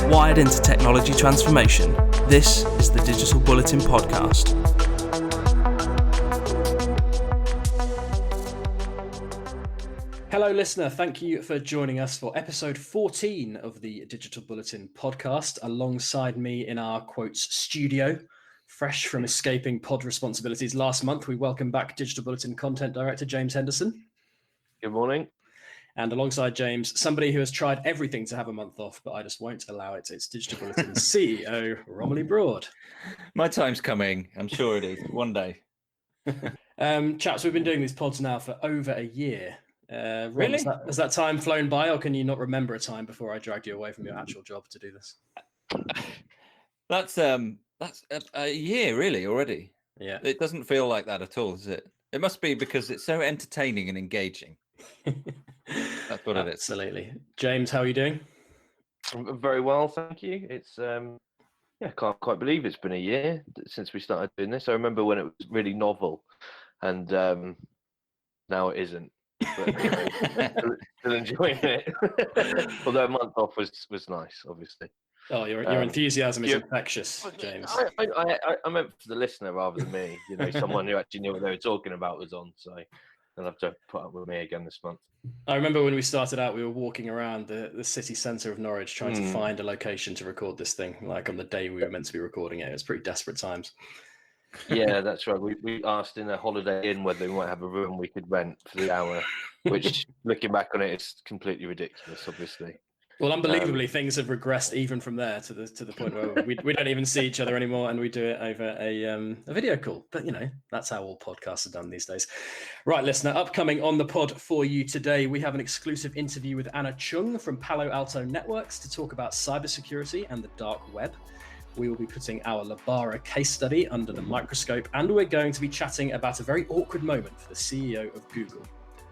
Wired into technology transformation, this is the Digital Bulletin podcast. Hello listener, thank you for joining us for episode 14 of the Digital Bulletin podcast. Alongside me in our quotes studio, fresh from escaping pod responsibilities last month, we welcome back Digital Bulletin content director James Henderson. Good morning. And alongside James, somebody who has tried everything to have a month off, but I just won't allow it. It's Digital Bulletin CEO, Rom Broad. My time's coming. I'm sure it is. One day. Chaps, we've been doing these pods now for over a year. Ron, Really? Has that time flown by, or can you not remember a time before I dragged you away from your actual job to do this? That's a year, really, already. Yeah. It doesn't feel like that at all, does it? It must be because it's so entertaining and engaging. That's what it is. Absolutely. James, how are you doing? I'm very well, thank you. It's I can't quite believe it's been a year since we started doing this. I remember when it was really novel, and now it isn't. But still enjoying it. Although a month off was nice, obviously. Oh, your enthusiasm is infectious, James. I meant for the listener rather than me. You know, someone who actually knew what they were talking about was on, so they'll have to put up with me again this month. I remember when we started out, we were walking around the city centre of Norwich trying to find a location to record this thing, like on the day we were meant to be recording it. It was pretty desperate times. Yeah, that's right. We asked in a Holiday Inn whether we might have a room we could rent for the hour, which, looking back on it, is completely ridiculous, obviously. Well, unbelievably, things have regressed even from there to the point where we don't even see each other anymore, and we do it over a video call. But, you know, that's how all podcasts are done these days. Right, listener, upcoming on the pod for you today, we have an exclusive interview with Anna Chung from Palo Alto Networks to talk about cybersecurity and the dark web. We will be putting our Lebara case study under the microscope, and we're going to be chatting about a very awkward moment for the CEO of Google.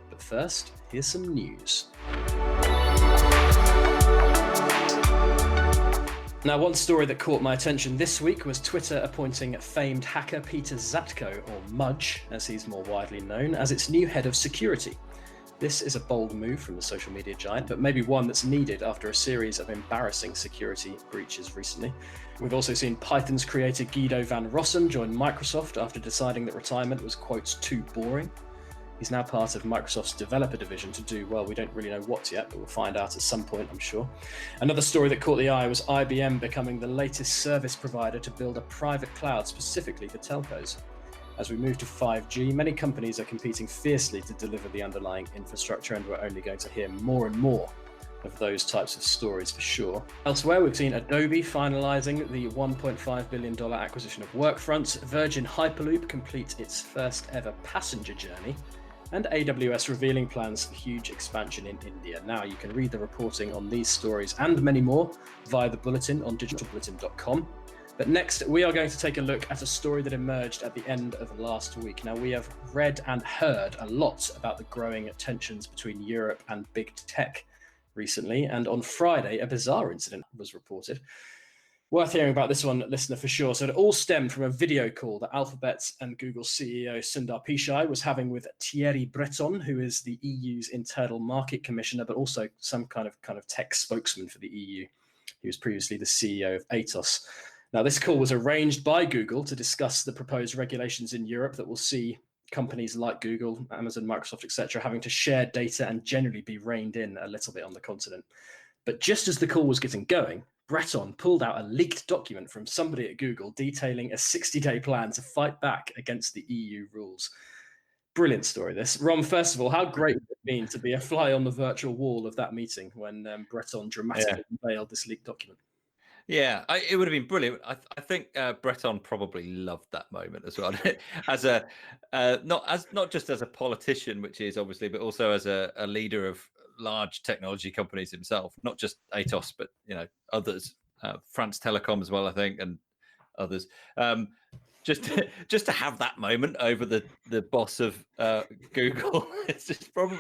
But first, here's some news. Now, one story that caught my attention this week was Twitter appointing famed hacker Peter Zatko, or Mudge, as he's more widely known, as its new head of security. This is a bold move from the social media giant, but maybe one that's needed after a series of embarrassing security breaches recently. We've also seen Python's creator Guido van Rossum join Microsoft after deciding that retirement was, quote, too boring. He's now part of Microsoft's developer division to do, well, we don't really know what yet, but we'll find out at some point, I'm sure. Another story that caught the eye was IBM becoming the latest service provider to build a private cloud specifically for telcos. As we move to 5G, many companies are competing fiercely to deliver the underlying infrastructure, and we're only going to hear more and more of those types of stories for sure. Elsewhere, we've seen Adobe finalizing the $1.5 billion acquisition of Workfront, Virgin Hyperloop complete its first ever passenger journey, and AWS revealing plans for huge expansion in India. Now, you can read the reporting on these stories and many more via the Bulletin on digitalbulletin.com. But next, we are going to take a look at a story that emerged at the end of last week. Now, we have read and heard a lot about the growing tensions between Europe and big tech recently, and on Friday, a bizarre incident was reported. Worth hearing about this one, listener, for sure. So it all stemmed from a video call that Alphabet and Google CEO Sundar Pichai was having with Thierry Breton, who is the EU's internal market commissioner, but also some kind of tech spokesman for the EU. He was previously the CEO of Atos. Now, this call was arranged by Google to discuss the proposed regulations in Europe that will see companies like Google, Amazon, Microsoft, etc., having to share data and generally be reined in a little bit on the continent. But just as the call was getting going, Breton pulled out a leaked document from somebody at Google detailing a 60-day plan to fight back against the EU rules. Brilliant story, this. Rom, first of all, how great would it have been to be a fly on the virtual wall of that meeting when Breton dramatically unveiled this leaked document? Yeah, it would have been brilliant. I think Breton probably loved that moment as well, as a not just as a politician, which he is obviously, but also as a leader of large technology companies himself, not just Atos, but others, France Telecom as well, I think, and others. Just to have that moment over the boss of Google, it's just probably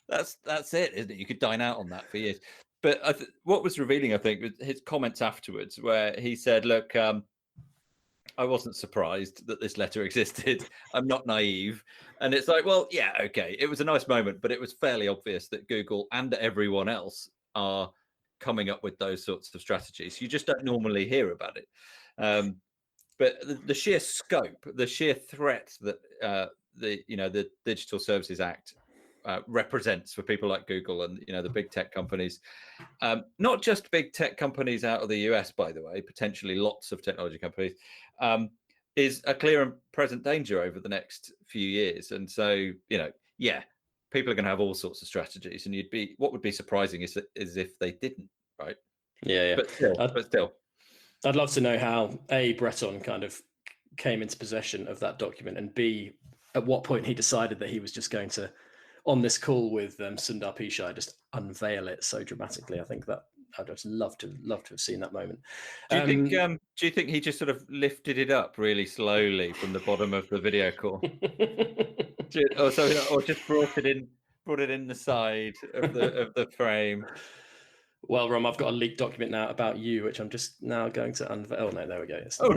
that's it, isn't it? You could dine out on that for years. But what was revealing, I think, was his comments afterwards, where he said, "Look, I wasn't surprised that this letter existed. I'm not naive. And it's like, well, yeah, okay. It was a nice moment, but it was fairly obvious that Google and everyone else are coming up with those sorts of strategies. You just don't normally hear about it. But the sheer scope, the sheer threat that the Digital Services Act represents for people like Google and the big tech companies, not just big tech companies out of the US, by the way, potentially lots of technology companies, is a clear and present danger over the next few years. And so, people are going to have all sorts of strategies, and what would be surprising is if they didn't, right? Yeah. But still. I'd love to know how A, Breton kind of came into possession of that document, and B, at what point he decided that he was just going to, on this call with Sundar Pichai, just unveil it so dramatically. I think that I'd just love to have seen that moment. Do you think he just sort of lifted it up really slowly from the bottom of the video call, or just brought it in the side of the frame? Well, Rom, I've got a leaked document now about you, which I'm just now going to unveil. Oh, no, there we go. Oh,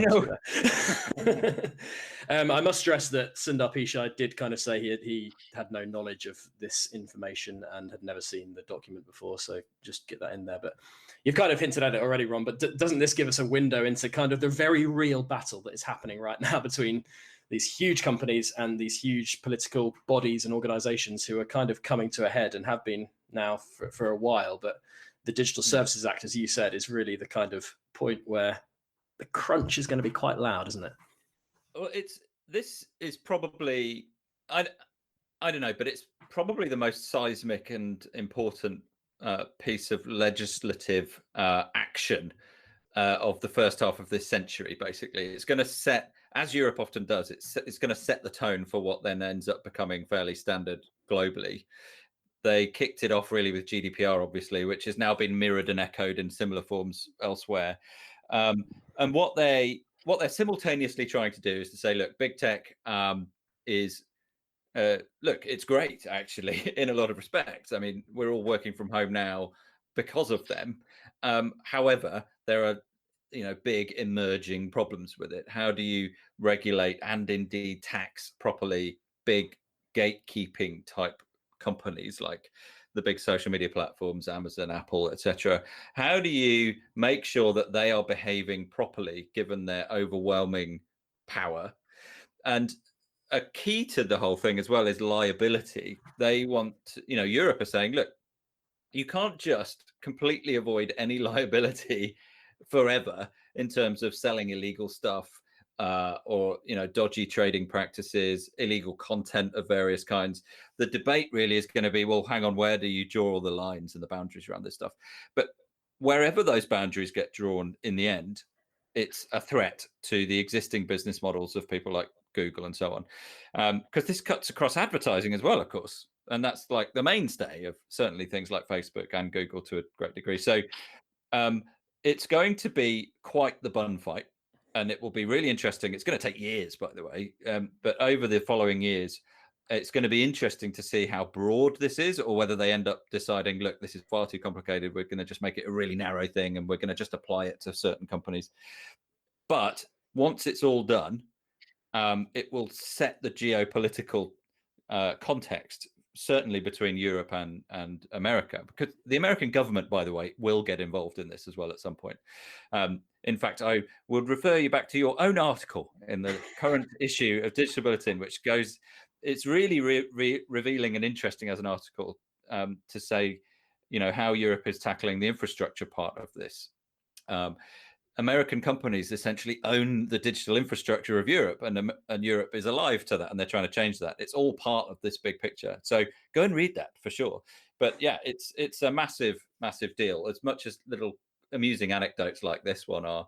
no. I must stress that Sundar Pichai did kind of say he had no knowledge of this information and had never seen the document before. So just get that in there. But you've kind of hinted at it already, Ron. But doesn't this give us a window into kind of the very real battle that is happening right now between these huge companies and these huge political bodies and organizations who are kind of coming to a head and have been now for a while? But the Digital Services Act, as you said, is really the kind of point where the crunch is going to be quite loud, isn't it? Well, this is probably, I don't know, but it's probably the most seismic and important piece of legislative action of the first half of this century. Basically, it's going to set, as Europe often does, it's going to set the tone for what then ends up becoming fairly standard globally. They kicked it off really with GDPR, obviously, which has now been mirrored and echoed in similar forms elsewhere. And what they're simultaneously trying to do is to say, look, big tech it's great, actually, in a lot of respects. I mean, we're all working from home now because of them. However, there are big emerging problems with it. How do you regulate and indeed tax properly big gatekeeping type companies like the big social media platforms, Amazon, Apple, etc.? How do you make sure that they are behaving properly given their overwhelming power? And a key to the whole thing as well is liability. They want, Europe are saying, look, you can't just completely avoid any liability forever in terms of selling illegal stuff, or dodgy trading practices, illegal content of various kinds. The debate really is going to be, well, hang on, where do you draw the lines and the boundaries around this stuff? But wherever those boundaries get drawn in the end, it's a threat to the existing business models of people like Google and so on, because this cuts across advertising as well, of course, and that's like the mainstay of certainly things like Facebook and Google to a great degree. So it's going to be quite the bun fight. And it will be really interesting. It's going to take years, by the way. But over the following years, it's going to be interesting to see how broad this is, or whether they end up deciding, look, this is far too complicated. We're going to just make it a really narrow thing, and we're going to just apply it to certain companies. But once it's all done, it will set the geopolitical context, certainly between Europe and America, because the American government, by the way, will get involved in this as well at some point. In fact, I would refer you back to your own article in the current issue of Digital Bulletin, which goes, it's really revealing and interesting as an article to say, how Europe is tackling the infrastructure part of this. American companies essentially own the digital infrastructure of Europe, and Europe is alive to that, and they're trying to change that. It's all part of this big picture. So go and read that for sure. But yeah, it's a massive, massive deal. As much as little amusing anecdotes like this one are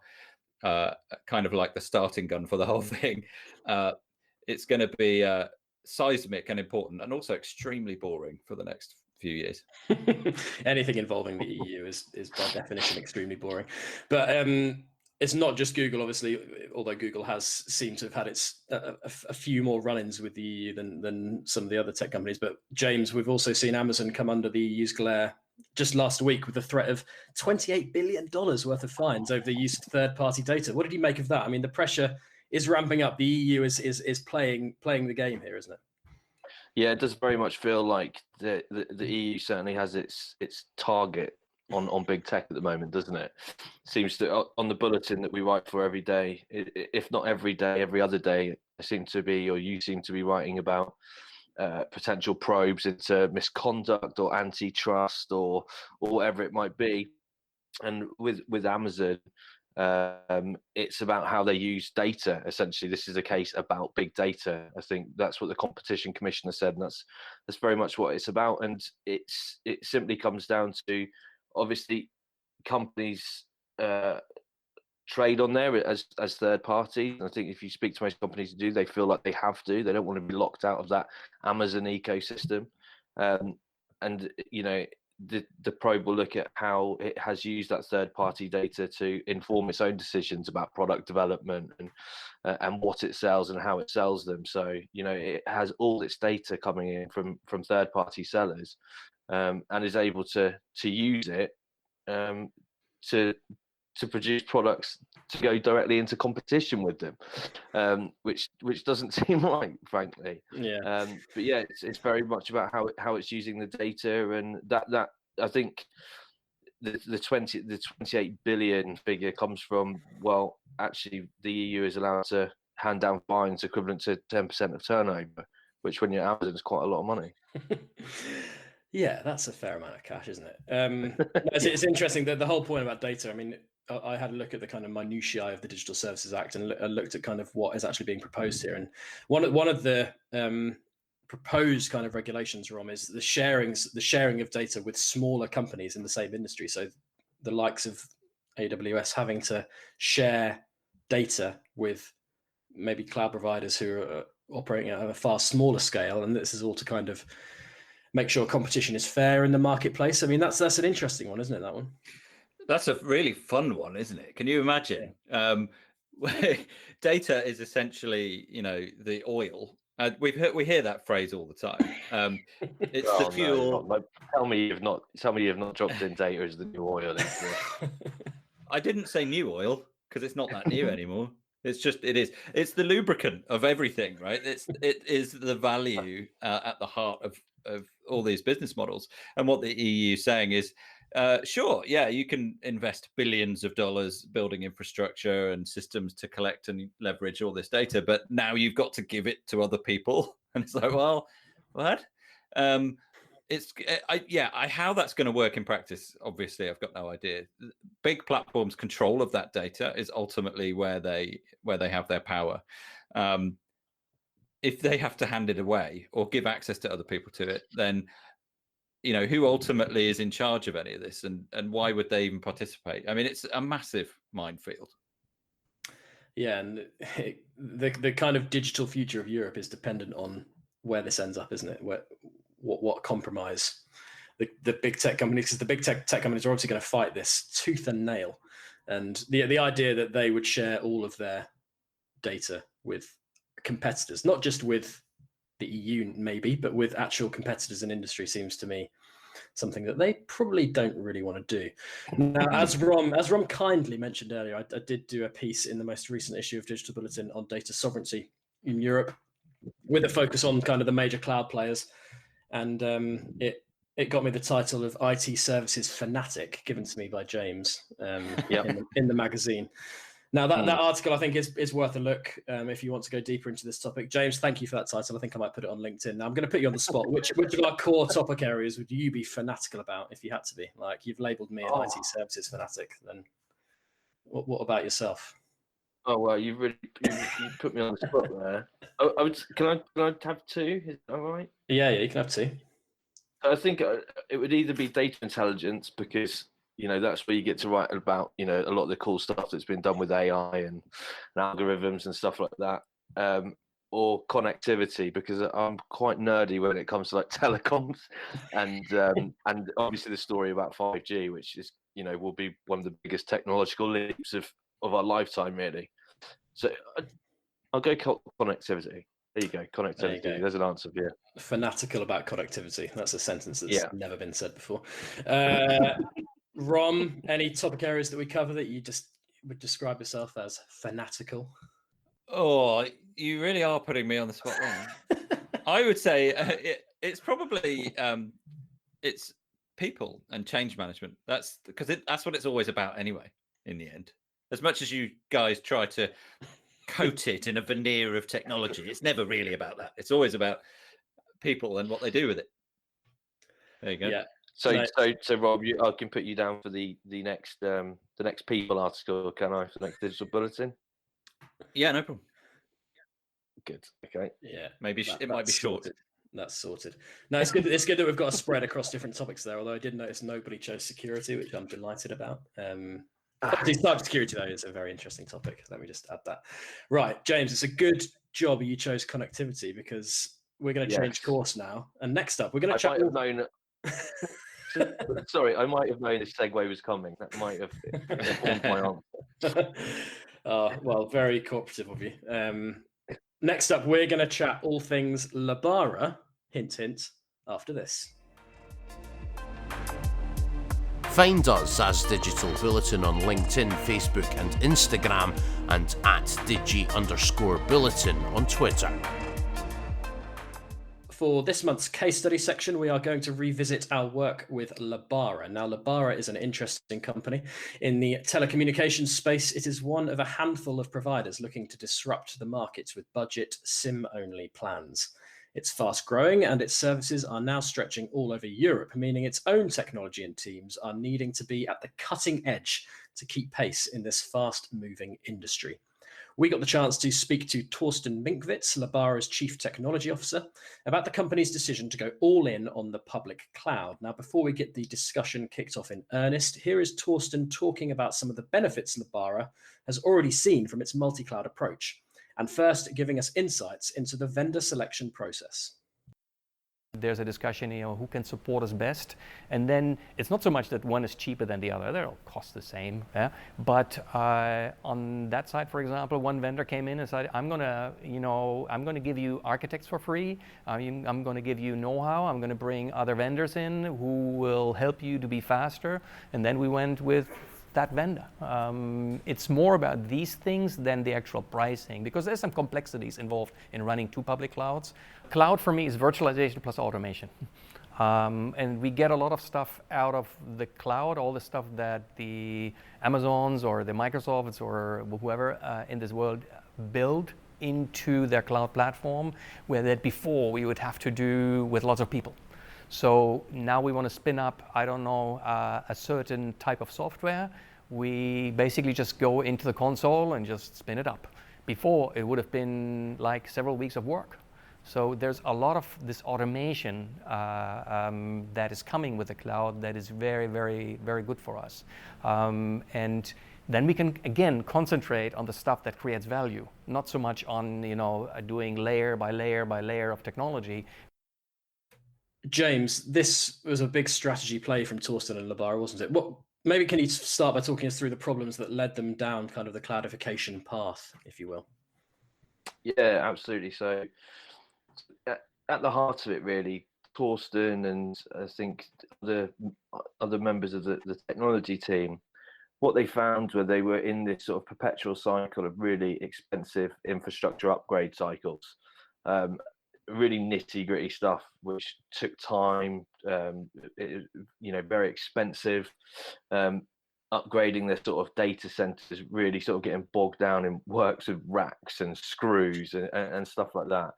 kind of like the starting gun for the whole thing, it's going to be seismic and important, and also extremely boring for the next few years. Anything involving the EU is by definition extremely boring. But it's not just Google, obviously, although Google has seemed to have had a few more run-ins with the EU than some of the other tech companies. But James, we've also seen Amazon come under the EU's glare just last week with the threat of $28 billion worth of fines over the use of third-party data. What did you make of that? I mean, the pressure is ramping up. The EU is playing the game here, isn't it? Yeah, it does very much feel like the EU certainly has its target on big tech at the moment, doesn't it? Seems to, on the bulletin that we write for every day, if not every day, every other day, you seem to be writing about potential probes into misconduct or antitrust or whatever it might be. And with Amazon, it's about how they use data. Essentially, this is a case about big data. I think that's what the competition commissioner said, and that's very much what it's about. And it simply comes down to, obviously, companies trade on there as third parties. I think if you speak to most companies who do, they feel like they have to. They don't want to be locked out of that Amazon ecosystem. And the probe will look at how it has used that third-party data to inform its own decisions about product development and what it sells and how it sells them. So it has all its data coming in from third-party sellers, and is able to use it to produce products to go directly into competition with them, which doesn't seem right, frankly. Yeah. But yeah, it's very much about how it's using the data, and that I think the 28 billion figure comes from, well, actually the EU is allowed to hand down fines equivalent to 10% of turnover, which when you're Amazon is quite a lot of money. Yeah, that's a fair amount of cash, isn't it? It's interesting that the whole point about data. I mean, I had a look at the kind of minutiae of the Digital Services Act and looked at kind of what is actually being proposed here. And one of the proposed kind of regulations, Rom, is the sharing of data with smaller companies in the same industry. So the likes of AWS having to share data with maybe cloud providers who are operating at a far smaller scale, and this is all to kind of make sure competition is fair in the marketplace. I mean, that's an interesting one, isn't it? That one. That's a really fun one, isn't it? Can you imagine? Yeah. Data is essentially, the oil. We hear that phrase all the time. It's the fuel. No, tell me you've not dropped in data as the new oil. I didn't say new oil because it's not that new anymore. It's the lubricant of everything, right? It is the value at the heart of all these business models. And what the EU is saying is, sure, yeah, you can invest billions of dollars building infrastructure and systems to collect and leverage all this data, but now you've got to give it to other people. And it's like, well, what? How that's going to work in practice, obviously, I've got no idea. Big platforms' control of that data is ultimately where they have their power. If they have to hand it away or give access to other people to it, then who ultimately is in charge of any of this, and why would they even participate? I mean, it's a massive minefield. Yeah, and the kind of digital future of Europe is dependent on where this ends up, isn't it? What compromise the big tech companies, because the big tech companies are obviously going to fight this tooth and nail, and the idea that they would share all of their data with competitors, not just with the EU maybe, but with actual competitors in industry, seems to me something that they probably don't really want to do. Now, as Rom kindly mentioned earlier, I did do a piece in the most recent issue of Digital Bulletin on data sovereignty in Europe, with a focus on kind of the major cloud players, and it got me the title of IT Services Fanatic, given to me by James in the magazine. Now, that article, I think, is worth a look if you want to go deeper into this topic. James, thank you for that title. I think I might put it on LinkedIn. Now, I'm going to put you on the spot. Which of our core topic areas would you be fanatical about if you had to be? Like, you've labelled me an IT services fanatic. Then what about yourself? Oh, well, you put me on the spot there. Can I have two? Is that all right? Yeah, you can have two. I think it would either be data intelligence, because that's where you get to write about a lot of the cool stuff that's been done with AI and algorithms and stuff like that, or connectivity, because I'm quite nerdy when it comes to like telecoms, and obviously the story about 5G, which is will be one of the biggest technological leaps of our lifetime, really. So I'll go connectivity. There you go, connectivity. There's an answer for you. Fanatical about connectivity. That's a sentence that's never been said before. Rom, any topic areas that we cover that you just would describe yourself as fanatical? Oh, you really are putting me on the spot there. I would say it's probably it's people and change management. That's because that's what it's always about anyway. In the end, as much as you guys try to coat it in a veneer of technology, it's never really about that. It's always about people and what they do with it. There you go. Yeah. So, No. so Rob, I can put you down for the next people article, can I? For the next digital bulletin. Yeah, no problem. Good. Okay. Yeah. Maybe it might be short. Sorted. That's sorted. No, it's good. It's good that we've got a spread across different topics there. Although I did notice nobody chose security, which I'm delighted about. Cybersecurity, though, is a very interesting topic. Let me just add that. Right, James, it's a good job you chose connectivity because we're going to change course now. And next up, we're going to chat. I might have known. Sorry, I might have known this segue was coming. That might have informed my answer. Well, very cooperative of you. Next up, we're going to chat all things Lebara, hint, hint, after this. Find us as Digital Bulletin on LinkedIn, Facebook and Instagram, and at Digi_Bulletin on Twitter. For this month's case study section, we are going to revisit our work with Lebara. Now, Lebara is an interesting company. In the telecommunications space, it is one of a handful of providers looking to disrupt the markets with budget SIM-only plans. It's fast growing and its services are now stretching all over Europe, meaning its own technology and teams are needing to be at the cutting edge to keep pace in this fast-moving industry. We got the chance to speak to Torsten Minkwitz, Lebara's Chief Technology Officer, about the company's decision to go all in on the public cloud. Now, before we get the discussion kicked off in earnest, here is Torsten talking about some of the benefits Lebara has already seen from its multi-cloud approach, and first giving us insights into the vendor selection process. There's a discussion, who can support us best, and then it's not so much that one is cheaper than the other; they all cost the same. Yeah? But on that side, for example, one vendor came in and said, "I'm gonna give you architects for free. I'm going to give you know-how. I'm going to bring other vendors in who will help you to be faster." And then we went with that vendor. It's more about these things than the actual pricing, because there's some complexities involved in running two public clouds. Cloud for me is virtualization plus automation. And we get a lot of stuff out of the cloud, all the stuff that the Amazons or the Microsofts or whoever in this world build into their cloud platform, where that before we would have to do with lots of people. So now we want to spin up, a certain type of software. We basically just go into the console and just spin it up. Before, it would have been like several weeks of work. So there's a lot of this automation that is coming with the cloud that is very, very, very good for us. And then we can, again, concentrate on the stuff that creates value, not so much on, doing layer by layer by layer of technology. James, this was a big strategy play from Torsten and Lebara, wasn't it? Maybe can you start by talking us through the problems that led them down kind of the cloudification path, if you will? Yeah, absolutely. So at the heart of it, really, Torsten and I think the other members of the technology team, what they found were they were in this sort of perpetual cycle of really expensive infrastructure upgrade cycles. Really nitty gritty stuff, which took time, very expensive. Upgrading their sort of data centers, really sort of getting bogged down in works of racks and screws and stuff like that.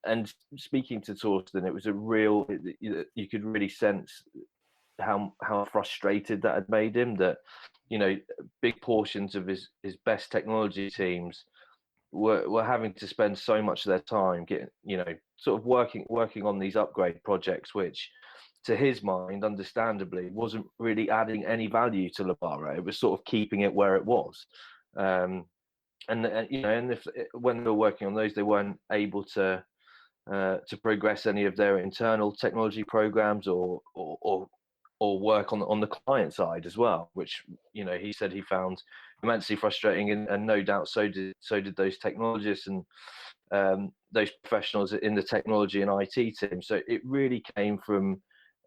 And speaking to Torsten, it was a real, you could really sense how frustrated that had made him, that, big portions of his best technology teams were having to spend so much of their time getting, sort of working on these upgrade projects, which to his mind, understandably, wasn't really adding any value to Lebara. It was sort of keeping it where it was. And if when they were working on those, they weren't able to progress any of their internal technology programs or work on the client side as well, which he said he found immensely frustrating, and no doubt so did those technologists and those professionals in the technology and IT team. So it really came from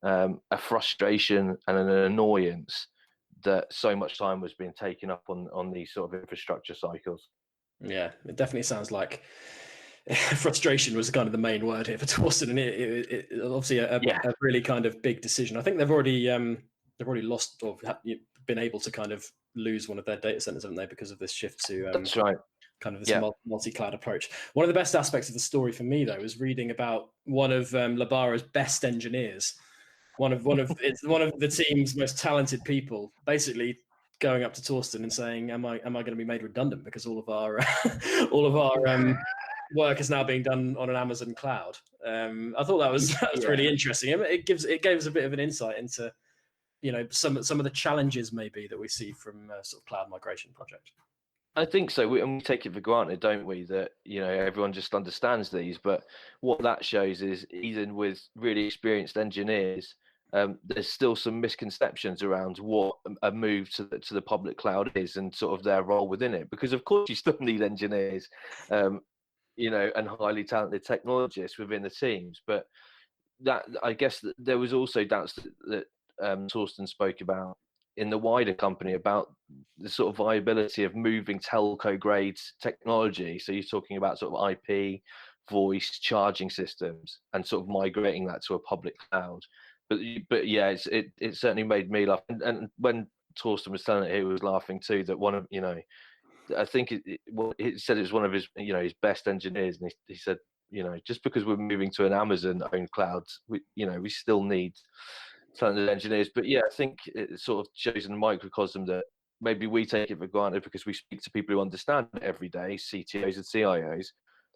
a frustration and an annoyance that so much time was being taken up on these sort of infrastructure cycles. Yeah, it definitely sounds like frustration was kind of the main word here for Torsten, and it obviously a really kind of big decision. I think they've already lost or been able to kind of lose one of their data centers, haven't they, because of this shift to That's right. kind of this multi-cloud approach. One of the best aspects of the story for me, though, is reading about one of Lebara's best engineers, one of the team's most talented people, basically going up to Torsten and saying, "Am I going to be made redundant because all of our work is now being done on an Amazon cloud?" I thought that was really interesting. It gave us a bit of an insight into some of the challenges maybe that we see from sort of cloud migration project. I think so. We take it for granted, don't we, that everyone just understands these. But what that shows is, even with really experienced engineers, there's still some misconceptions around what a move to the public cloud is and sort of their role within it. Because of course you still need engineers, and highly talented technologists within the teams. But that, I guess, there was also doubts that Torsten spoke about in the wider company about the sort of viability of moving telco grade technology. So you're talking about sort of IP, voice, charging systems, and sort of migrating that to a public cloud. But yeah, it certainly made me laugh. And when Torsten was telling it, he was laughing too. That one of I think he said it was one of his his best engineers, and he said just because we're moving to an Amazon owned cloud, we still need talented engineers. But yeah, I think it sort of shows in the microcosm that maybe we take it for granted because we speak to people who understand it every day, CTOs and CIOs.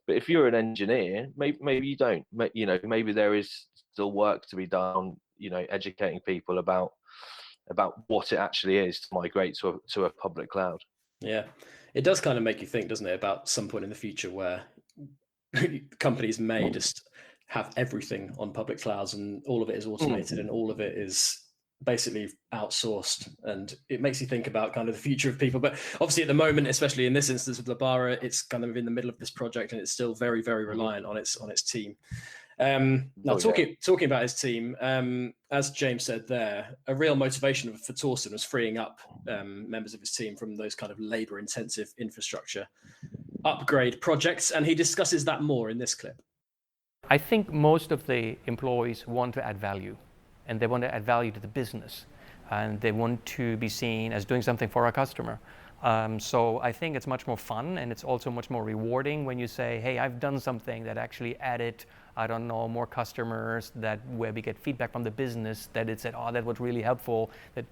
But if you're an engineer, maybe you don't. Maybe there is still work to be done. Educating people about what it actually is to migrate to a public cloud. Yeah, it does kind of make you think, doesn't it, about some point in the future where companies may just have everything on public clouds and all of it is automated and all of it is basically outsourced, and it makes you think about kind of the future of people. But obviously at the moment, especially in this instance of Lebara, it's kind of in the middle of this project and it's still very, very reliant on its team. Now talking about his team, as James said there, a real motivation for Torsten was freeing up members of his team from those kind of labor intensive infrastructure upgrade projects, and he discusses that more in this clip. I think most of the employees want to add value, and they want to add value to the business, and they want to be seen as doing something for our customer. So I think it's much more fun, and it's also much more rewarding when you say, hey, I've done something that actually added, I don't know, more customers, where we get feedback from the business that it said, oh, that was really helpful, that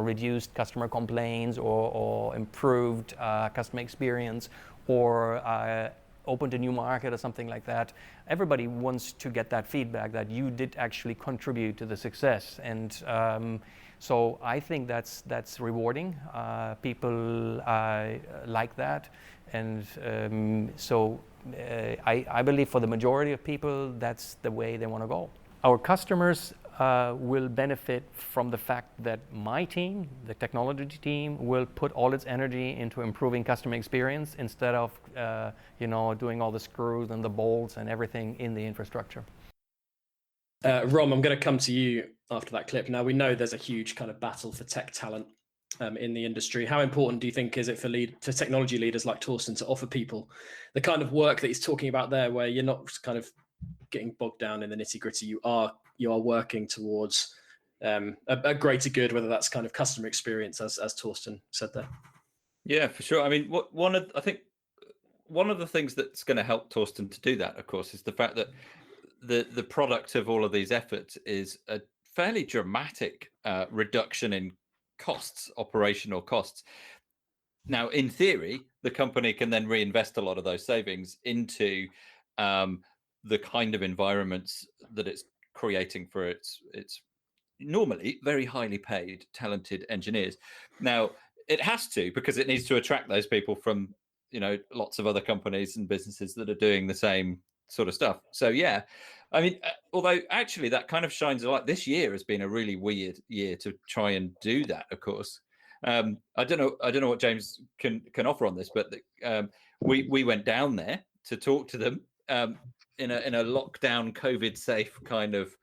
reduced customer complaints or improved customer experience, or opened a new market or something like that. Everybody wants to get that feedback that you did actually contribute to the success, and so I think that's rewarding. People like that, and I believe for the majority of people, that's the way they want to go. Our customers will benefit from the fact that my team, the technology team, will put all its energy into improving customer experience instead of doing all the screws and the bolts and everything in the infrastructure. Rom, I'm going to come to you after that clip. Now, we know there's a huge kind of battle for tech talent in the industry. How important do you think is it for technology leaders like Torsten to offer people the kind of work that he's talking about there, where you're not kind of getting bogged down in the nitty gritty? You are working towards a greater good, whether that's kind of customer experience, as Torsten said there. Yeah, for sure. I mean, I think one of the things that's going to help Torsten to do that, of course, is the fact that the product of all of these efforts is a fairly dramatic reduction in costs, operational costs. Now, in theory, the company can then reinvest a lot of those savings into the kind of environments that it's creating for its normally very highly paid, talented engineers. Now, it has to, because it needs to attract those people from lots of other companies and businesses that are doing the same sort of stuff. So yeah, I mean, although actually that kind of shines a light. This year has been a really weird year to try and do that, of course. I don't know what James can offer on this, but we went down there to talk to them in a lockdown, COVID safe kind of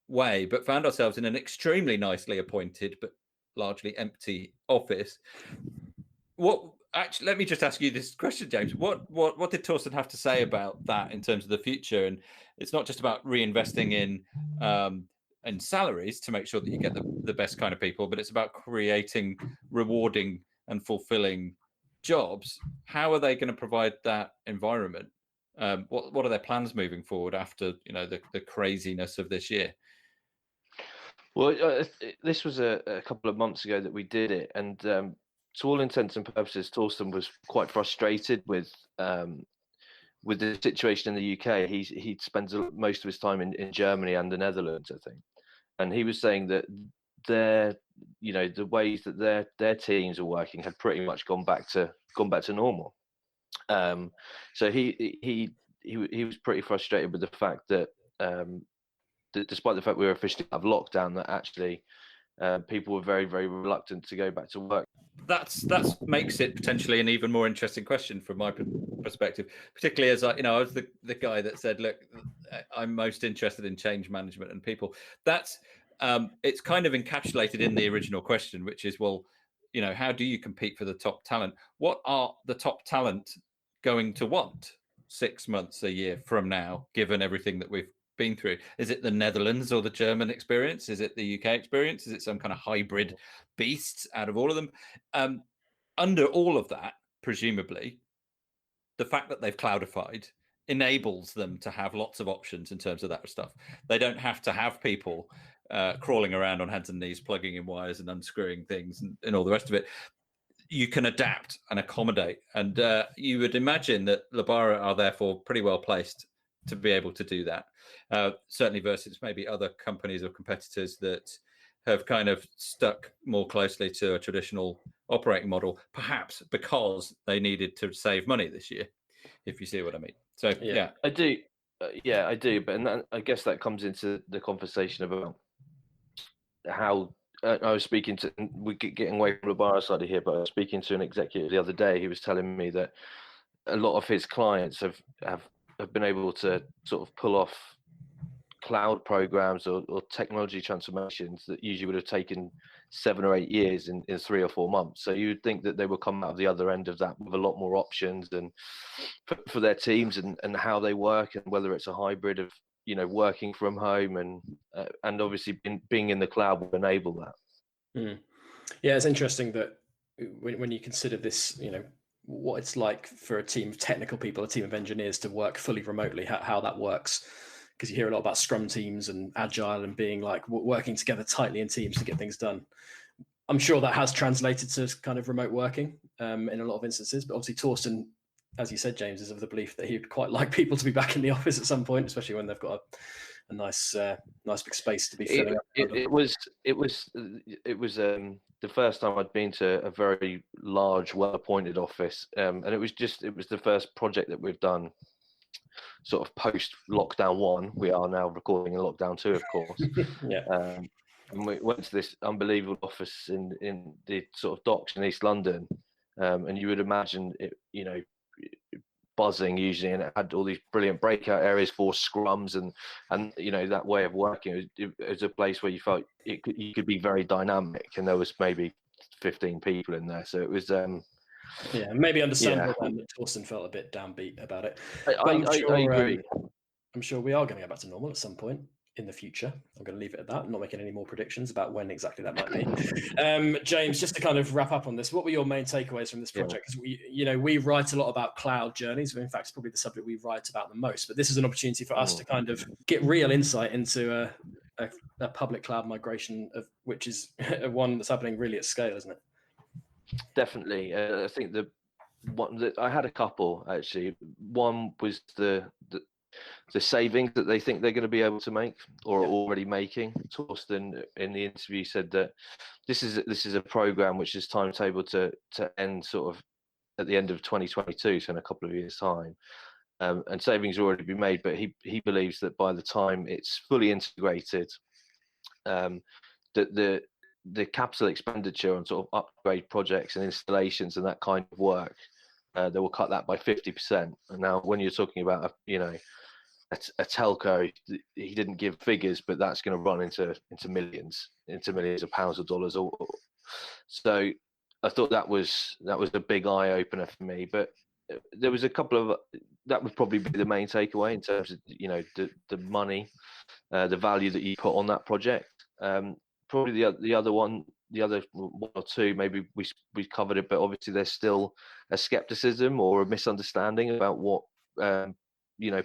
way, but found ourselves in an extremely nicely appointed but largely empty office. Actually, let me just ask you this question, James. What did Torsten have to say about that in terms of the future? And it's not just about reinvesting in salaries to make sure that you get the best kind of people, but it's about creating rewarding and fulfilling jobs. How are they going to provide that environment? What are their plans moving forward after the craziness of this year? Well, this was a couple of months ago that we did it, and to all intents and purposes, Torsten was quite frustrated with the situation in the UK. He spends most of his time in Germany and the Netherlands, I think, and he was saying that the ways that their teams are working had pretty much gone back to normal. So he was pretty frustrated with the fact that despite the fact we were officially out of lockdown, that actually people were very, very reluctant to go back to work. That makes it potentially an even more interesting question from my perspective, particularly as I was the guy that said, look, I'm most interested in change management and people. That's it's kind of encapsulated in the original question, which is, well, how do you compete for the top talent? What are the top talent going to want 6 months, a year from now, given everything that we've been through? Is it the Netherlands or the German experience? Is it the UK experience? Is it some kind of hybrid beasts out of all of them? Under all of that, presumably, the fact that they've cloudified enables them to have lots of options in terms of that stuff. They don't have to have people crawling around on hands and knees, plugging in wires and unscrewing things and all the rest of it. You can adapt and accommodate. And you would imagine that Lebara are therefore pretty well placed to be able to do that. Certainly versus maybe other companies or competitors that have kind of stuck more closely to a traditional operating model, perhaps because they needed to save money this year, if you see what I mean. So, yeah. I do. I do. But I guess that comes into the conversation about how I was speaking to, we're getting away from the bar side of here, but I was speaking to an executive the other day. He was telling me that a lot of his clients have been able to sort of pull off cloud programs or technology transformations that usually would have taken 7 or 8 years in 3 or 4 months. So you would think that they would come out of the other end of that with a lot more options and for their teams and how they work, and whether it's a hybrid of working from home and obviously being in the cloud will enable that. Yeah, it's interesting that when you consider this, what it's like for a team of technical people, a team of engineers to work fully remotely, how that works. Because you hear a lot about scrum teams and agile and being like working together tightly in teams to get things done. I'm sure that has translated to kind of remote working in a lot of instances. But obviously Torsten, as you said, James, is of the belief that he'd quite like people to be back in the office at some point, especially when they've got a nice big space to be filling up. It was the first time I'd been to a very large, well-appointed office, and it was the first project that we've done sort of post lockdown 1. We are now recording in lockdown 2, of course. Yeah. And we went to this unbelievable office in the sort of docks in East London, and you would imagine it, buzzing usually, and it had all these brilliant breakout areas for scrums and that way of working. It was a place where you felt you could be very dynamic, and there was maybe 15 people in there, so it was yeah, maybe understandable then that Torsten felt a bit downbeat about it. I agree. I'm sure we are going to go back to normal at some point in the future. I'm going to leave it at that. I'm not making any more predictions about when exactly that might be. James, just to kind of wrap up on this, what were your main takeaways from this project? Because we write a lot about cloud journeys. In fact, it's probably the subject we write about the most. But this is an opportunity for us to kind of get real insight into a public cloud migration, which is one that's happening really at scale, isn't it? Definitely. I think I had a couple actually. One was the savings that they think they're going to be able to make or are already making. Torsten in the interview said that this is a program which is timetabled to end sort of at the end of 2022, so in a couple of years' time. And savings already been made, but he believes that by the time it's fully integrated, that the capital expenditure on sort of upgrade projects and installations and that kind of work, they will cut that by 50%. And now when you're talking about a telco, he didn't give figures, but that's going to run into millions of pounds or dollars. So I thought that was a big eye opener for me. But there was a couple of that would probably be the main takeaway in terms of the money, the value that you put on that project. Probably the other one or two, maybe we covered it, but obviously there's still a skepticism or a misunderstanding about what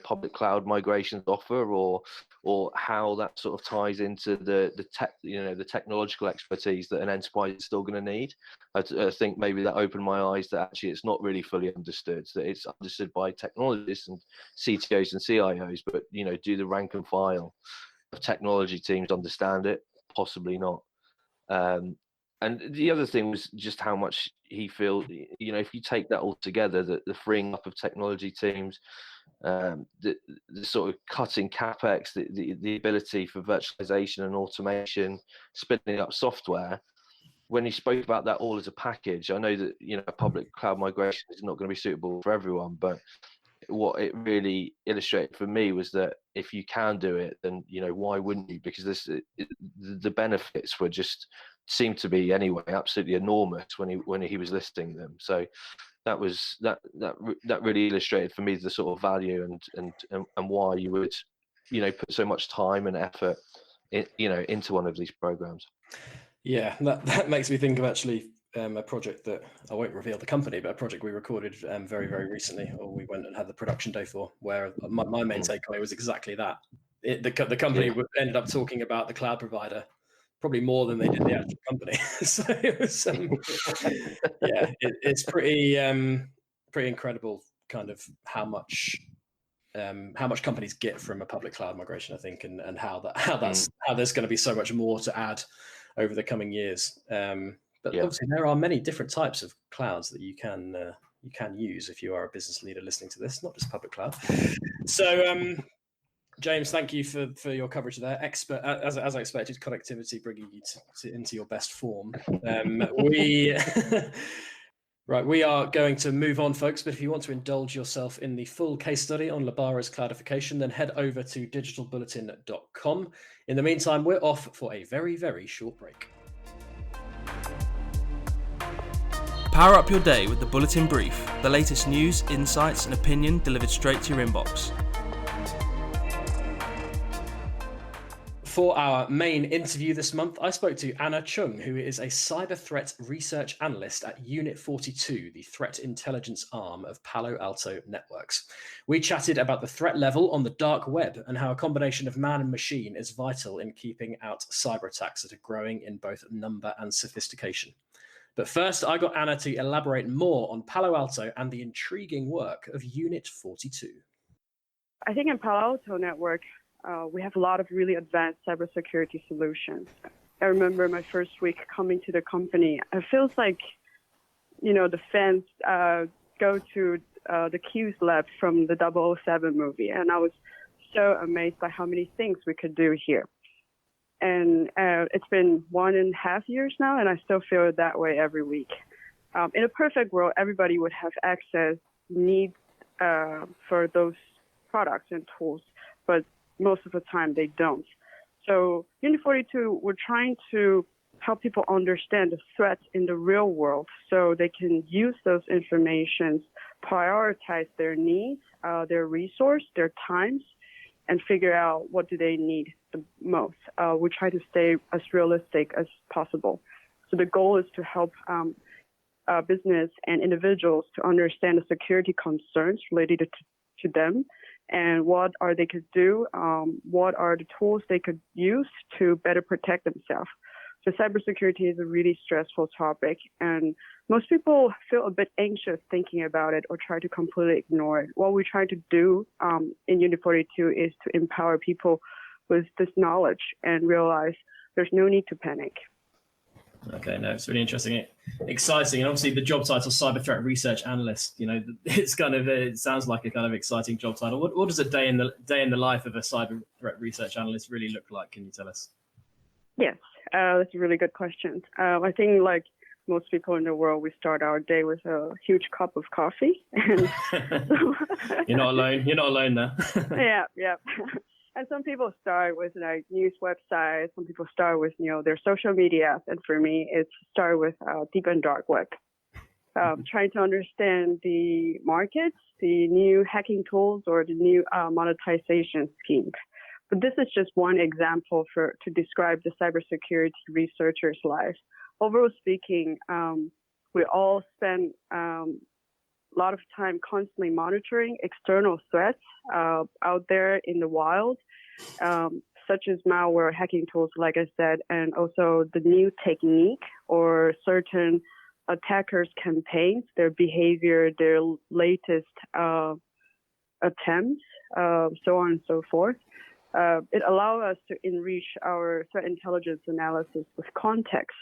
public cloud migrations offer, or how that sort of ties into the technological expertise that an enterprise is still going to need. I think maybe that opened my eyes that actually it's not really fully understood, that it's understood by technologists and CTOs and CIOs, but do the rank and file of technology teams understand it? Possibly not. And the other thing was just how much he feels, if you take that all together, the freeing up of technology teams, the sort of cutting capex, the ability for virtualization and automation, spinning up software. When he spoke about that all as a package, I know that public cloud migration is not going to be suitable for everyone, but what it really illustrated for me was that if you can do it, then why wouldn't you? Because the benefits were just seemed to be anyway absolutely enormous when he was listing them. So that really illustrated for me the sort of value and why you would put so much time and effort into one of these programs. Yeah, that makes me think of actually a project that I won't reveal the company, but a project we recorded very, very recently, or we went and had the production day for, where my main takeaway was exactly that. The company ended up talking about the cloud provider probably more than they did the actual company. So it was, it's pretty incredible, kind of how much companies get from a public cloud migration, I think, and how there's going to be so much more to add over the coming years. But obviously, there are many different types of clouds that you can use if you are a business leader listening to this, not just public cloud. So, James, thank you for your coverage there. Expert, as I expected, connectivity bringing you into your best form. Right, we are going to move on, folks, but if you want to indulge yourself in the full case study on Lebara's cloudification, then head over to digitalbulletin.com. In the meantime, we're off for a very, very short break. Power up your day with the Bulletin Brief, the latest news, insights, and opinion delivered straight to your inbox. For our main interview this month, I spoke to Anna Chung, who is a cyber threat research analyst at Unit 42, the threat intelligence arm of Palo Alto Networks. We chatted about the threat level on the dark web and how a combination of man and machine is vital in keeping out cyber attacks that are growing in both number and sophistication. But first, I got Anna to elaborate more on Palo Alto and the intriguing work of Unit 42. I think in Palo Alto Network, we have a lot of really advanced cybersecurity solutions. I remember my first week coming to the company. It feels like, the fans go to the Q's lab from the 007 movie, and I was so amazed by how many things we could do here. And it's been 1.5 years now, and I still feel that way every week. In a perfect world, everybody would have access, needs for those products and tools, but most of the time they don't. So Unit 42, we're trying to help people understand the threats in the real world so they can use those informations, prioritize their needs, their resource, their times, and figure out what do they need the most. We try to stay as realistic as possible. So the goal is to help business and individuals to understand the security concerns related to them and what they could do, what are the tools they could use to better protect themselves. So cybersecurity is a really stressful topic, and most people feel a bit anxious thinking about it or try to completely ignore it. What we try to do in Unit 42 is to empower people with this knowledge and realize there's no need to panic. Okay, no, it's really interesting, exciting, and obviously the job title, cyber threat research analyst. It's kind of it sounds like a kind of exciting job title. What does a day in the life of a cyber threat research analyst really look like? Can you tell us? Yes, that's a really good question. I think like most people in the world, we start our day with a huge cup of coffee. And You're not alone. You're not alone there. Yeah. And some people start with like news websites. Some people start with their social media, and for me, it's start with deep and dark web. Trying to understand the markets, the new hacking tools, or the new monetization schemes. But this is just one example to describe the cybersecurity researcher's life. Overall speaking, we all spend a lot of time constantly monitoring external threats out there in the wild, such as malware, hacking tools, like I said, and also the new technique or certain attackers' campaigns, their behavior, their latest attempts, so on and so forth. It allows us to enrich our threat intelligence analysis with context,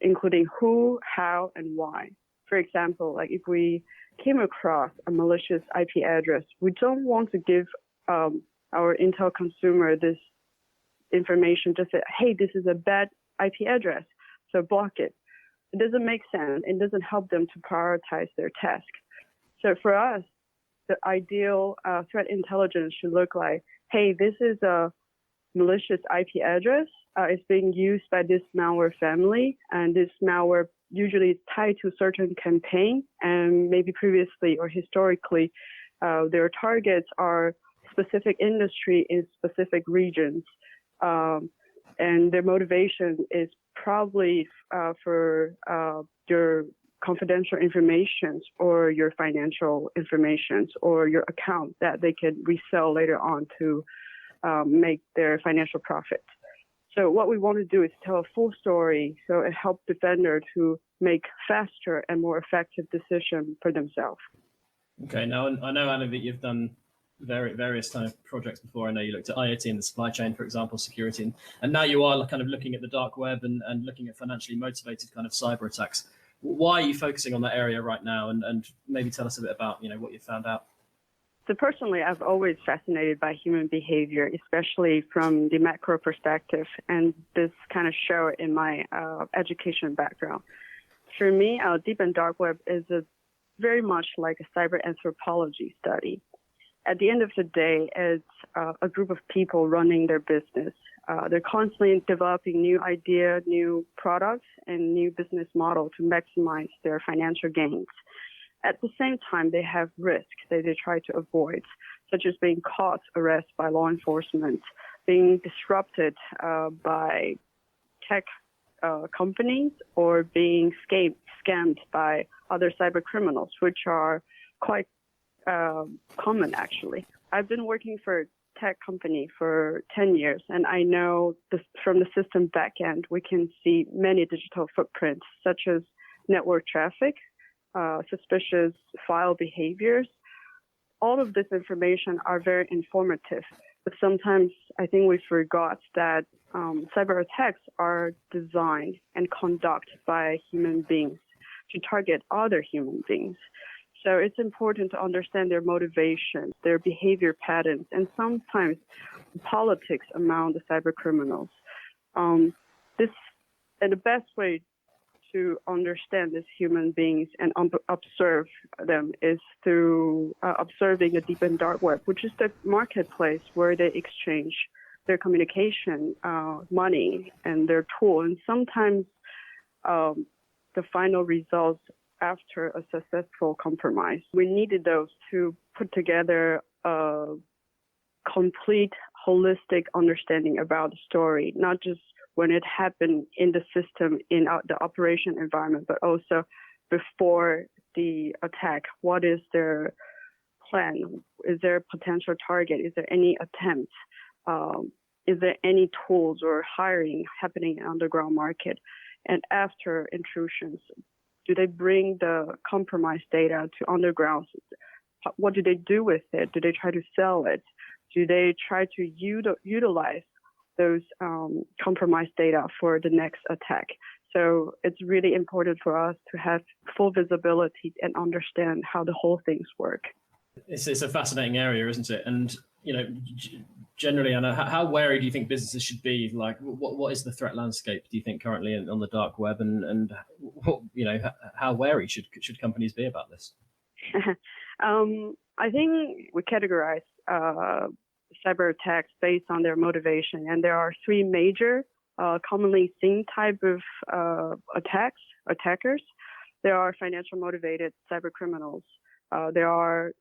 including who, how, and why. For example, like if we came across a malicious IP address, we don't want to give our Intel consumer this information, just say, hey, this is a bad IP address, so block it. It doesn't make sense. It doesn't help them to prioritize their task. So for us, the ideal threat intelligence should look like, hey, this is a malicious IP address. It's being used by this malware family, and this malware usually is tied to a certain campaign, and maybe previously or historically, their targets are specific industry in specific regions, and their motivation is probably for your confidential information or your financial information or your account that they can resell later on to make their financial profit. So what we want to do is tell a full story, so it helps defender to make faster and more effective decisions for themselves. Okay, now I know, Anna, that you've done various kind of projects before. I know you looked at IoT and the supply chain, for example, security, and now you are kind of looking at the dark web and looking at financially motivated kind of cyber attacks. Why are you focusing on that area right now? And maybe tell us a bit about what you found out. So personally, I've always fascinated by human behavior, especially from the macro perspective, and this kind of show in my education background. For me, deep and dark web is very much like a cyber anthropology study. At the end of the day, it's a group of people running their business. They're constantly developing new ideas, new products, and new business model to maximize their financial gains. At the same time, they have risks that they try to avoid, such as being caught, arrested by law enforcement, being disrupted by tech companies, or being scammed by other cyber criminals, which are quite common, actually. I've been working for a tech company for 10 years, and I know from the system backend, we can see many digital footprints, such as network traffic, suspicious file behaviors. All of this information are very informative, but sometimes I think we forgot that cyber attacks are designed and conducted by human beings to target other human beings. So it's important to understand their motivations, their behavior patterns, and sometimes politics among the cyber criminals. And the best way to understand these human beings and observe them is through observing the deep and dark web, which is the marketplace where they exchange their communication, money, and their tool. And sometimes the final results after a successful compromise. We needed those to put together a complete, holistic understanding about the story, not just when it happened in the system, in the operation environment, but also before the attack. What is their plan? Is there a potential target? Is there any attempt? Is there any tools or hiring happening in the underground market? And after intrusions, do they bring the compromised data to underground? What do they do with it? Do they try to sell it? Do they try to utilize those compromised data for the next attack? So it's really important for us to have full visibility and understand how the whole things work. It's a fascinating area, isn't it? And generally, Anna, how wary do you think businesses should be? Like, what is the threat landscape, do you think, currently on the dark web, and how wary should companies be about this? I think we categorize cyber attacks based on their motivation. And there are three major commonly seen type of attackers. There are financial motivated cyber criminals. There are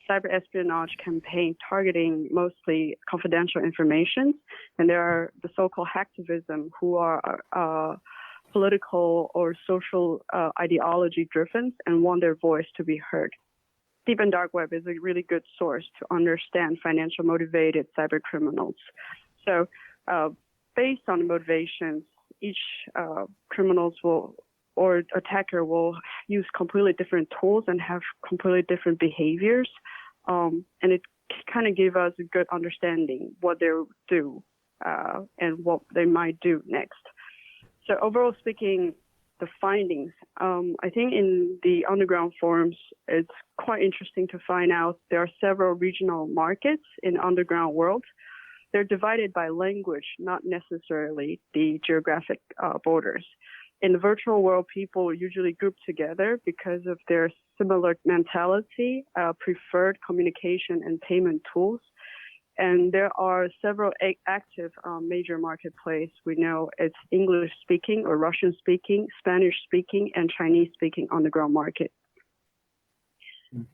cyber espionage campaign targeting mostly confidential information. And there are the so-called hacktivism who are political or social ideology driven and want their voice to be heard. Deep and dark web is a really good source to understand financial motivated cyber criminals. So based on the motivations, each criminals or attacker will use completely different tools and have completely different behaviors. And it kind of gives us a good understanding what they'll do and what they might do next. So overall speaking, the findings, I think in the underground forums, it's quite interesting to find out there are several regional markets in the underground world. They're divided by language, not necessarily the geographic borders. In the virtual world, people usually group together because of their similar mentality, preferred communication and payment tools. And there are several active major marketplace. We know it's English-speaking or Russian-speaking, Spanish-speaking, and Chinese-speaking underground market.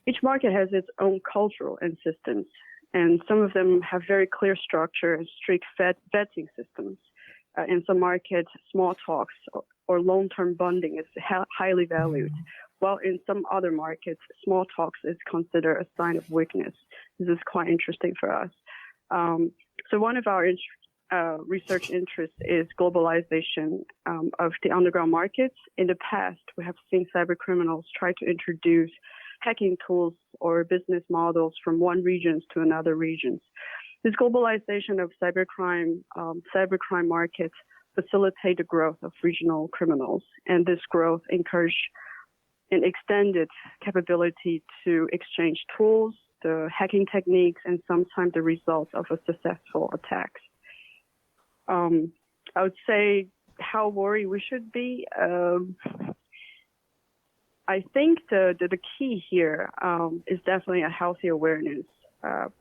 Each market has its own cultural and systems, and some of them have very clear structure and strict vetting systems. In some markets, small talks or long-term bonding is highly valued, while in some other markets, small talks is considered a sign of weakness. This is quite interesting for us. So one of our research interests is globalization of the underground markets. In the past, we have seen cyber criminals try to introduce hacking tools or business models from one region to another region. This globalization of cybercrime markets facilitate the growth of regional criminals, and this growth encourage an extended capability to exchange tools, the hacking techniques, and sometimes the results of a successful attack. I would say how worried we should be. I think the key here is definitely a healthy awareness.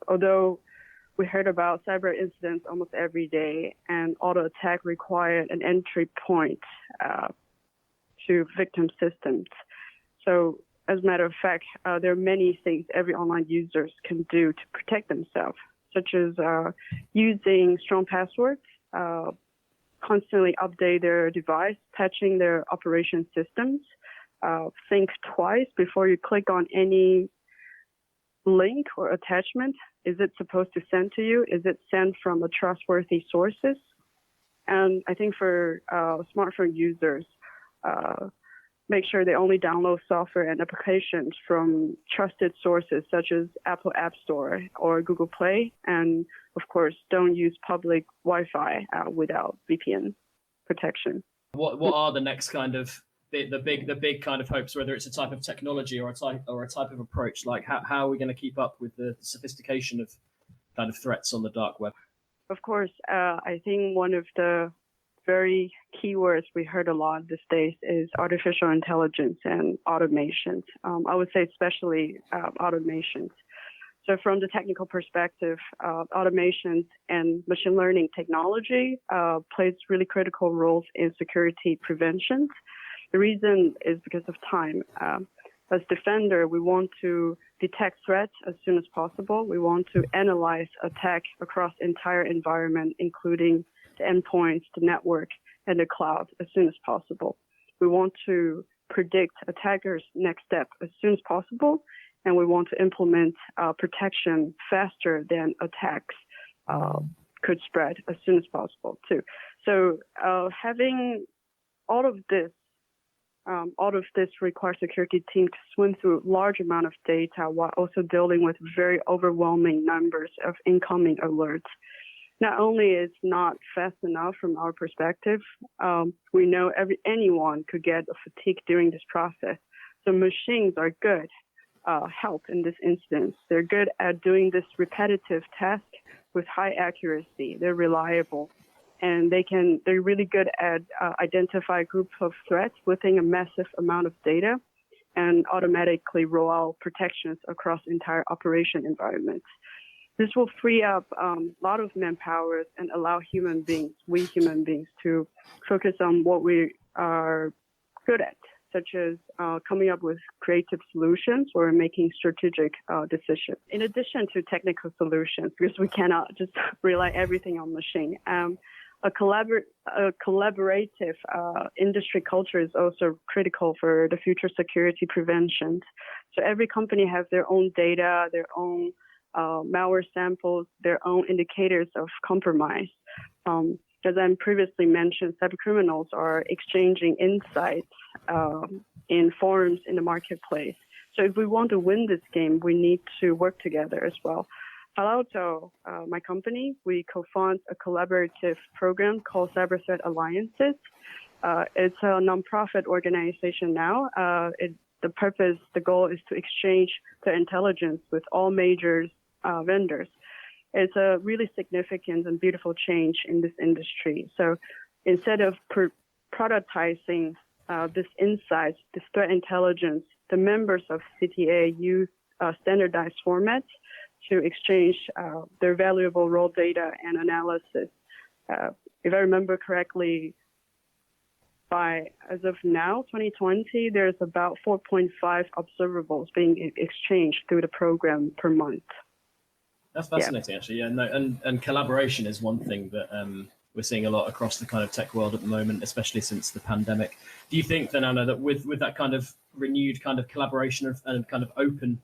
Although we heard about cyber incidents almost every day, and auto attack required an entry point to victim systems. So as a matter of fact, there are many things every online users can do to protect themselves, such as using strong passwords, constantly update their device, patching their operation systems, think twice before you click on any link or attachment. Is it supposed to send to you? Is it sent from a trustworthy sources? And I think for smartphone users, make sure they only download software and applications from trusted sources such as Apple App Store or Google Play. And of course, don't use public Wi-Fi without VPN protection. What are the next kind of the big kind of hopes, whether it's a type of technology or a type of approach? Like how are we going to keep up with the sophistication of kind of threats on the dark web? Of course, I think one of the very keywords we heard a lot these days is artificial intelligence and automations. I would say especially automations. So from the technical perspective, automations and machine learning technology plays really critical roles in security prevention. The reason is because of time. As defender, we want to detect threats as soon as possible. We want to analyze attack across entire environment, including the endpoints, the network, and the cloud as soon as possible. We want to predict attackers' next step as soon as possible, and we want to implement protection faster than attacks could spread as soon as possible too. So having all of this requires security team to swim through large amount of data while also dealing with very overwhelming numbers of incoming alerts. Not only is not fast enough from our perspective, we know anyone could get fatigue during this process. So machines are good help in this instance. They're good at doing this repetitive task with high accuracy. They're reliable, and they're really good at identify groups of threats within a massive amount of data and automatically roll out protections across entire operation environments. This will free up a lot of manpower and allow we human beings, to focus on what we are good at, such as coming up with creative solutions or making strategic decisions. In addition to technical solutions, because we cannot just rely everything on machine. A collaborative industry culture is also critical for the future security prevention. So every company has their own data, their own malware samples, their own indicators of compromise. As I previously mentioned, cybercriminals are exchanging insights in forums in the marketplace. So if we want to win this game, we need to work together as well. Palo Alto, my company, we co-fund a collaborative program called Cyber Threat Alliances. It's a nonprofit organization now. The goal is to exchange the intelligence with all major vendors. It's a really significant and beautiful change in this industry. So instead of productizing this insights, this threat intelligence, the members of CTA use standardized formats to exchange their valuable raw data and analysis. If I remember correctly, as of now, 2020, there's about 4.5 observables being exchanged through the program per month. That's fascinating, actually. Yeah, no, and collaboration is one thing that we're seeing a lot across the kind of tech world at the moment, especially since the pandemic. Do you think then, Anna, that with that kind of renewed kind of collaboration and kind of open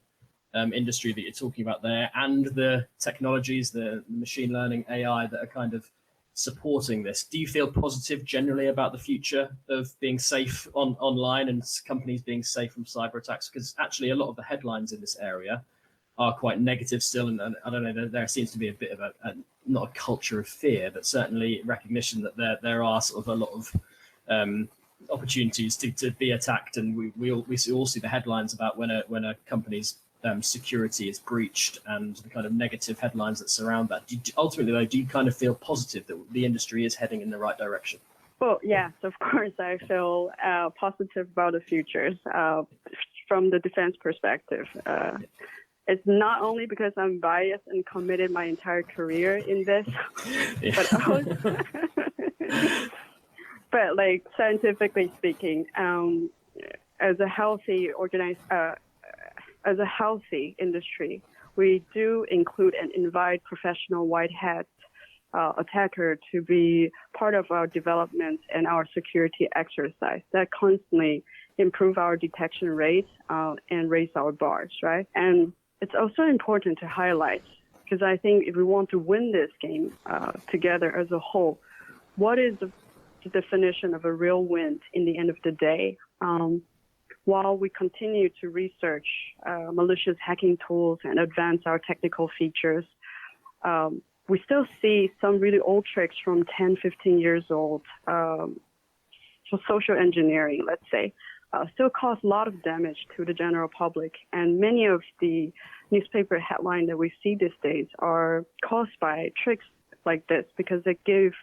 industry that you're talking about there, and the technologies, the machine learning, AI that are kind of supporting this, do you feel positive generally about the future of being safe online and companies being safe from cyber attacks? Because actually a lot of the headlines in this area are quite negative still, and I don't know, there seems to be a bit of a not a culture of fear, but certainly recognition that there are sort of a lot of opportunities to be attacked, and we all see the headlines about when a company's security is breached and the kind of negative headlines that surround that. Ultimately, though, do you kind of feel positive that the industry is heading in the right direction? Well, yes, of course, I feel positive about the futures from the defense perspective. It's not only because I'm biased and committed my entire career in this, but also, but like scientifically speaking, as a healthy industry, we do include and invite professional white hat attacker to be part of our development and our security exercise that constantly improve our detection rate and raise our bars, right? And it's also important to highlight, because I think if we want to win this game together as a whole, what is the definition of a real win in the end of the day? While we continue to research malicious hacking tools and advance our technical features, we still see some really old tricks from 10, 15 years old. So social engineering, let's say, still cause a lot of damage to the general public. And many of the newspaper headlines that we see these days are caused by tricks like this because they give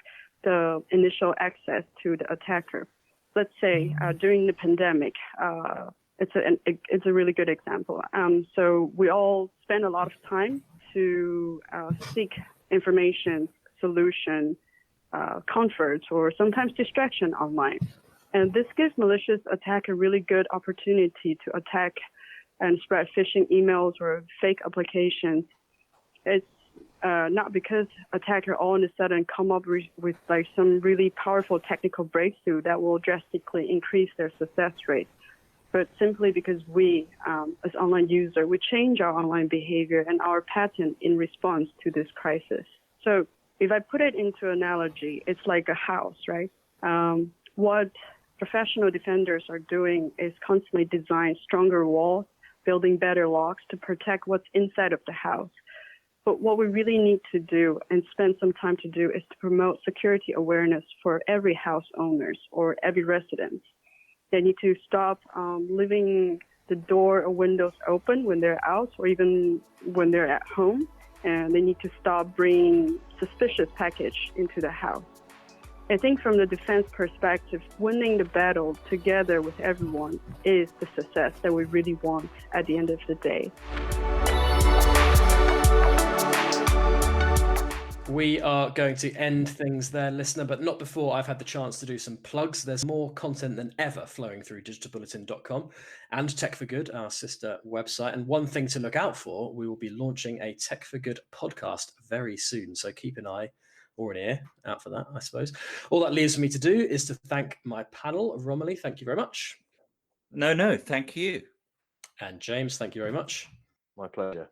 the initial access to the attacker. Let's say during the pandemic, it's a really good example. So we all spend a lot of time to seek information, solution, comfort, or sometimes distraction online. And this gives malicious attacker a really good opportunity to attack and spread phishing emails or fake applications. It's not because attacker all of a sudden come up with like some really powerful technical breakthrough that will drastically increase their success rate, but simply because we, as online user, we change our online behavior and our pattern in response to this crisis. So if I put it into analogy, it's like a house, right? What professional defenders are doing is constantly design stronger walls, building better locks to protect what's inside of the house. But what we really need to do and spend some time to do is to promote security awareness for every house owners or every resident. They need to stop leaving the door or windows open when they're out or even when they're at home. And they need to stop bringing suspicious package into the house. I think from the defense perspective, winning the battle together with everyone is the success that we really want at the end of the day. We are going to end things there, listener, but not before I've had the chance to do some plugs. There's more content than ever flowing through digitalbulletin.com and Tech for Good, our sister website. And one thing to look out for, we will be launching a Tech for Good podcast very soon. So keep an eye or an ear out for that, I suppose. All that leaves for me to do is to thank my panel. Romilly, thank you very much. No, thank you. And James, thank you very much. My pleasure.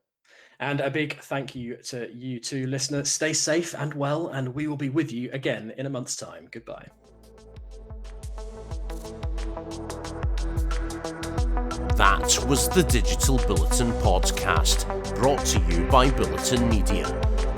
And a big thank you to you two, listeners. Stay safe and well, and we will be with you again in a month's time. Goodbye. That was the Digital Bulletin podcast, brought to you by Bulletin Media.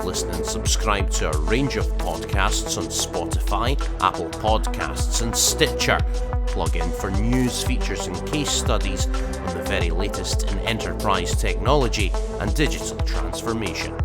Listen and subscribe to a range of podcasts on Spotify, Apple Podcasts and Stitcher. Plug in for news, features and case studies on the very latest in enterprise technology and digital transformation.